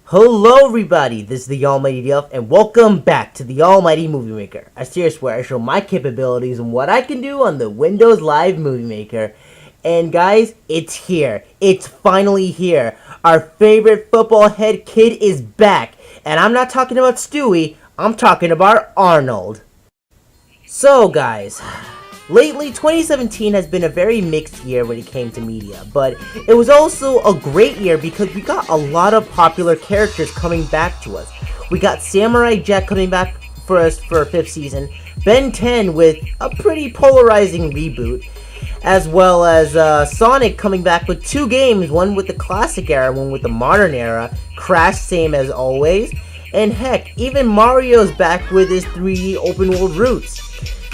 Hello everybody, this is the Almighty Delph, and welcome back to the Almighty Movie Maker, a series where I show my capabilities and what I can do on the Windows Live Movie Maker. And guys, it's here. It's finally here. Our favorite football head kid is back. And I'm not talking about Stewie, I'm talking about Arnold. So guys, lately, 2017 has been a very mixed year when it came to media, but it was also a great year because we got a lot of popular characters coming back to us. We got Samurai Jack coming back for us for a 5th season, Ben 10 with a pretty polarizing reboot, as well as Sonic coming back with 2 games, one with the classic era, one with the modern era, Crash same as always, and heck, even Mario's back with his 3D open world roots.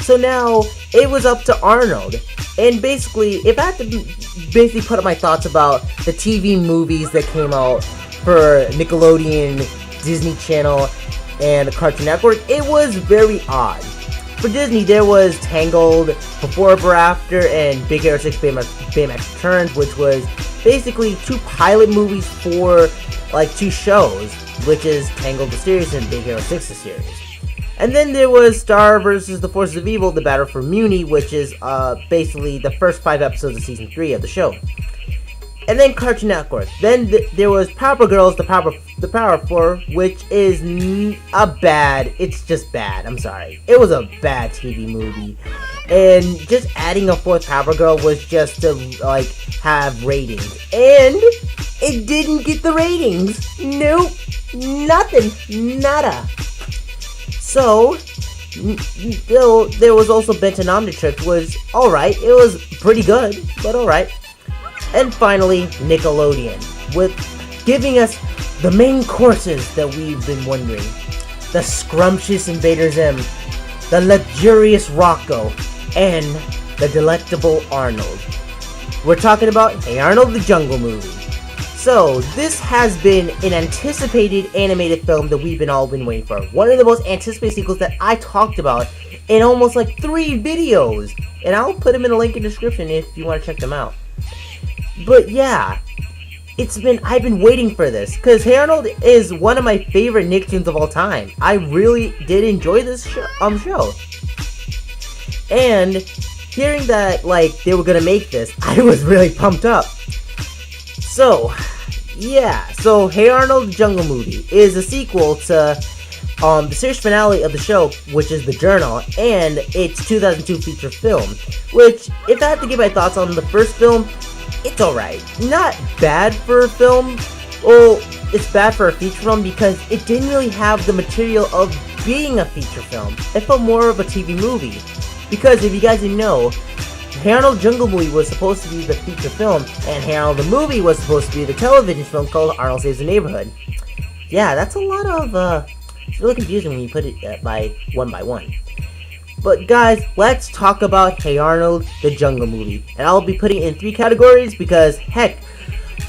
So now, it was up to Arnold. And basically, if I had to put up my thoughts about the TV movies that came out for Nickelodeon, Disney Channel, and the Cartoon Network, it was very odd. For Disney, there was Tangled, Before Ever After, and Big Hero 6 Baymax Returns, which was basically 2 pilot movies for, 2 shows, which is Tangled the series and Big Hero 6 the series. And then there was Star vs. the Forces of Evil, The Battle for Muni, which is basically the first 5 episodes of Season 3 of the show. And then Cartoon Network. Then there was Powerpuff Girls, The Power 4, which is it's just bad, I'm sorry. It was a bad TV movie. And just adding a 4th Powerpuff Girl was just to, have ratings. And it didn't get the ratings. Nope. Nothing. Nada. So, there was also Benton Omnitrix, was alright. It was pretty good, but alright. And finally, Nickelodeon, with giving us the main courses that we've been wondering. The scrumptious Invader Zim, the luxurious Rocco, and the delectable Arnold. We're talking about Hey Arnold, the Jungle Movie. So, this has been an anticipated animated film that we've all been waiting for. One of the most anticipated sequels that I talked about in almost 3 videos. And I'll put them in a link in the description if you want to check them out. But yeah, I've been waiting for this. Because Hey Arnold is one of my favorite Nicktoons of all time. I really did enjoy this show. And hearing that, they were gonna make this, I was really pumped up. So, yeah, Hey Arnold, the Jungle Movie is a sequel to the series finale of the show, which is The Journal, and its 2002 feature film, which, if I had to give my thoughts on the first film, it's alright. Not bad for a film, well, it's bad for a feature film because it didn't really have the material of being a feature film. It felt more of a TV movie, because if you guys didn't know, Hey Arnold Jungle Movie was supposed to be the feature film, and Hey Arnold the Movie was supposed to be the television film called Arnold Saves the Neighborhood. Yeah, that's a lot of, it's really confusing when you put it by one. But guys, let's talk about Hey Arnold, the Jungle Movie. And I'll be putting it in 3 categories because, hey,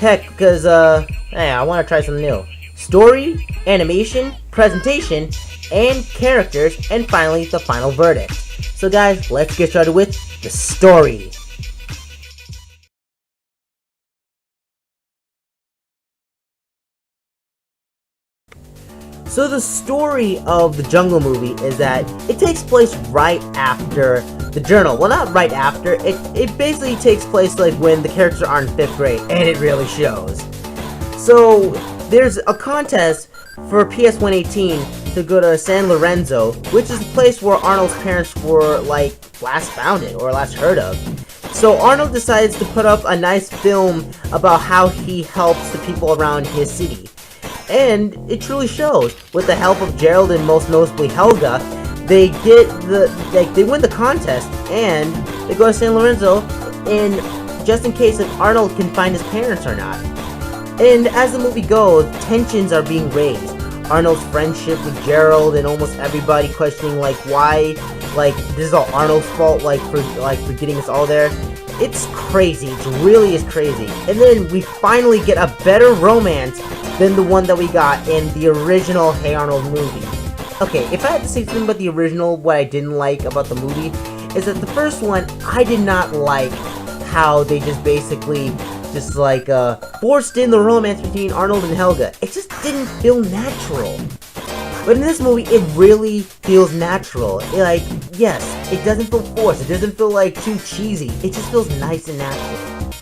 I want to try something new. Story, animation, presentation, and characters, and finally, the final verdict. So guys, let's get started with the story. So the story of the Jungle Movie is that it takes place right after The Journal. Well, not right after. It basically takes place when the characters are in 5th grade, and it really shows. So there's a contest for PS118 to go to San Lorenzo, which is the place where Arnold's parents were last founded or last heard of. So Arnold decides to put up a nice film about how he helps the people around his city. And it truly shows. With the help of Gerald and most notably Helga, they win the contest and they go to San Lorenzo, and just in case if Arnold can find his parents or not. And as the movie goes, tensions are being raised. Arnold's friendship with Gerald and almost everybody questioning why this is all Arnold's fault for getting us all there. It's crazy. It really is crazy. And then we finally get a better romance than the one that we got in the original Hey Arnold movie. Okay, if I had to say something about the original, what I didn't like about the movie is that the first one, I did not like how they just basically just like forced in the romance between Arnold and Helga. It just didn't feel natural. But in this movie, it really feels natural. Like, yes, it doesn't feel forced. It doesn't feel like too cheesy. It just feels nice and natural.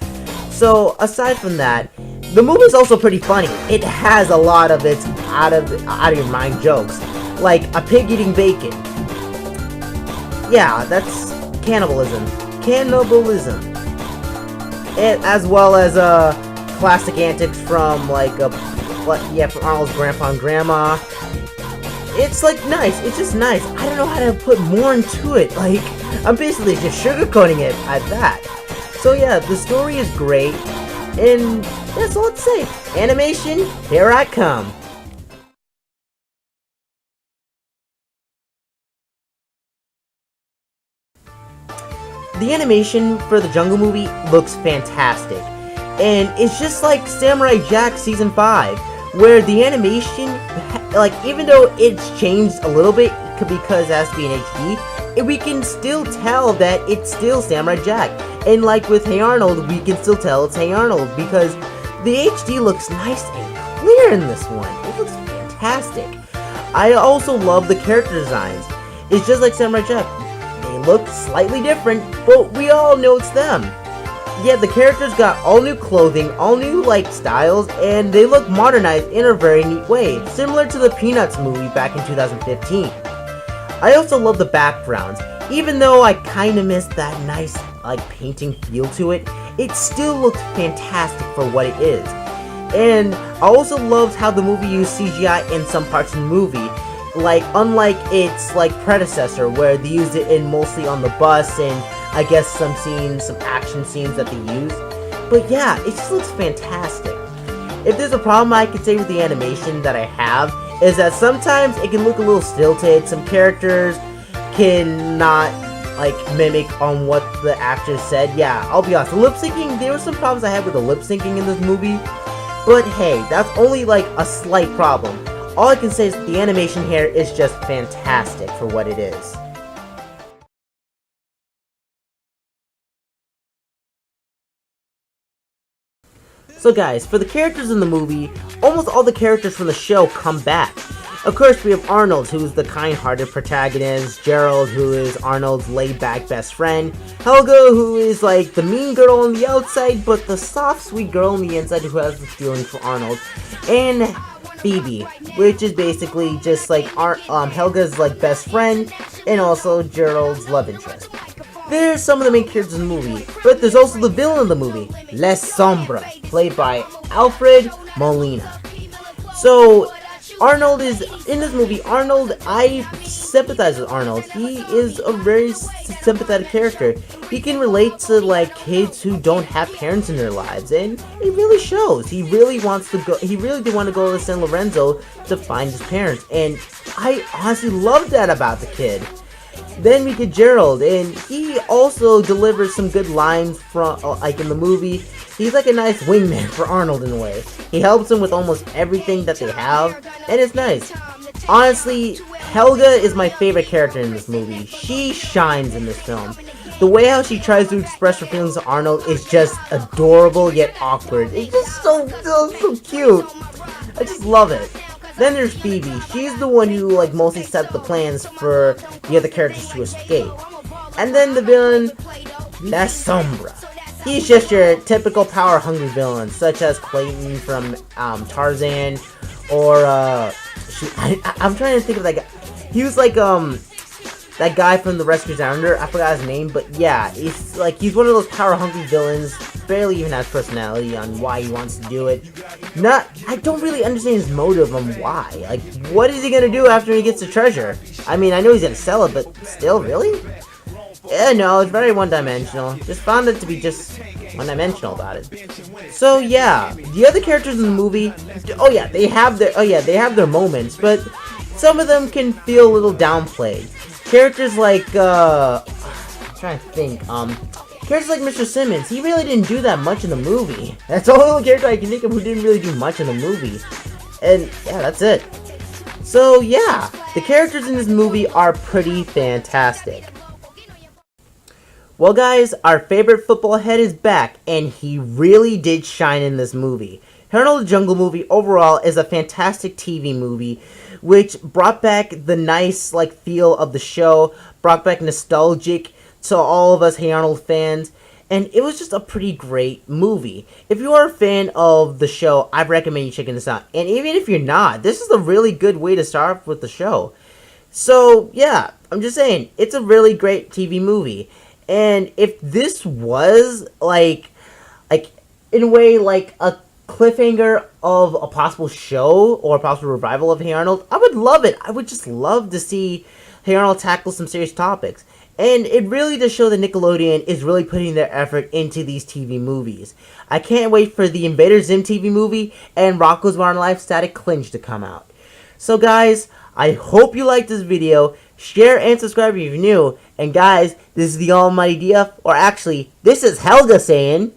So aside from that, the movie's also pretty funny. It has a lot of its out of your mind jokes, like a pig eating bacon. Yeah, that's cannibalism. Cannibalism. And as well as classic antics from from Arnold's grandpa and grandma. It's like nice. It's just nice. I don't know how to put more into it. Like, I'm basically just sugarcoating it at that. So yeah, the story is great, and that's all to say. Animation, here I come. The animation for the Jungle movie looks fantastic, and it's just like Samurai Jack Season 5, where the animation, like, even though it's changed a little bit because it has to be in HD, we can still tell that it's still Samurai Jack. And like with Hey Arnold, we can still tell it's Hey Arnold because the HD looks nice and clear in this one. It looks fantastic. I also love the character designs. It's just like Samurai Jack. They look slightly different, but we all know it's them. Yeah, the characters got all new clothing, all new styles, and they look modernized in a very neat way, similar to the Peanuts movie back in 2015. I also love the backgrounds. Even though I kinda missed that nice painting feel to it, it still looked fantastic for what it is. And I also loved how the movie used CGI in some parts of the movie, unlike its predecessor where they used it in mostly on the bus and I guess some action scenes that they use. But yeah, it just looks fantastic. If there's a problem I could say with the animation that I have, is that sometimes it can look a little stilted. Some characters cannot mimic on what the actors said. Yeah, I'll be honest, the lip syncing, there were some problems I had with the lip syncing in this movie. But hey, that's only a slight problem. All I can say is that the animation here is just fantastic for what it is. So guys, for the characters in the movie, almost all the characters from the show come back. Of course, we have Arnold, who's the kind-hearted protagonist, Gerald, who is Arnold's laid-back best friend, Helga, who is the mean girl on the outside, but the soft, sweet girl on the inside who has the feelings for Arnold, and Phoebe, which is basically just Helga's best friend, and also Gerald's love interest. There's some of the main characters in the movie, but there's also the villain of the movie, Les Sombra, played by Alfred Molina. So, Arnold is, in this movie, I sympathize with Arnold. He is a very sympathetic character. He can relate to, kids who don't have parents in their lives, and it really shows. He really did want to go to San Lorenzo to find his parents, and I honestly love that about the kid. Then we get Gerald, and he also delivers some good lines from, in the movie. He's a nice wingman for Arnold in a way. He helps him with almost everything that they have, and it's nice. Honestly, Helga is my favorite character in this movie. She shines in this film. The way how she tries to express her feelings to Arnold is just adorable yet awkward. It's just so cute. I just love it. Then there's Phoebe. She's the one who mostly set the plans for the other characters to escape. And then the villain, La Sombra. He's just your typical power-hungry villain, such as Clayton from Tarzan, or I'm trying to think of that guy. He was that guy from The Rescue Down Under. I forgot his name, but yeah, he's one of those power-hungry villains. Barely even has personality on why he wants to do it. I don't really understand his motive on why. What is he gonna do after he gets the treasure? I mean, I know he's gonna sell it, but still, really? Yeah, no, it's very one-dimensional. Just found it to be just one-dimensional about it. So yeah, the other characters in the movie, they have their moments, but some of them can feel a little downplayed. Characters I'm trying to think, characters like Mr. Simmons, he really didn't do that much in the movie. That's the only character I can think of who didn't really do much in the movie. And yeah, that's it. So yeah, the characters in this movie are pretty fantastic. Well, guys, our favorite football head is back, and he really did shine in this movie. Arnold the Jungle Movie overall is a fantastic TV movie, which brought back the nice feel of the show, brought back nostalgic to all of us Hey Arnold fans, and it was just a pretty great movie. If you are a fan of the show, I recommend you checking this out. And even if you're not, this is a really good way to start off with the show. So, yeah, I'm just saying, it's a really great TV movie. And if this was, in a way, a cliffhanger of a possible show or a possible revival of Hey Arnold, I would love it. I would just love to see Hey Arnold tackle some serious topics. And it really does show that Nickelodeon is really putting their effort into these TV movies. I can't wait for the Invader Zim TV movie and Rocko's Modern Life Static Clinch to come out. So guys, I hope you liked this video. Share and subscribe if you're new. And guys, this is the Almighty DF, or actually, this is Helga saying...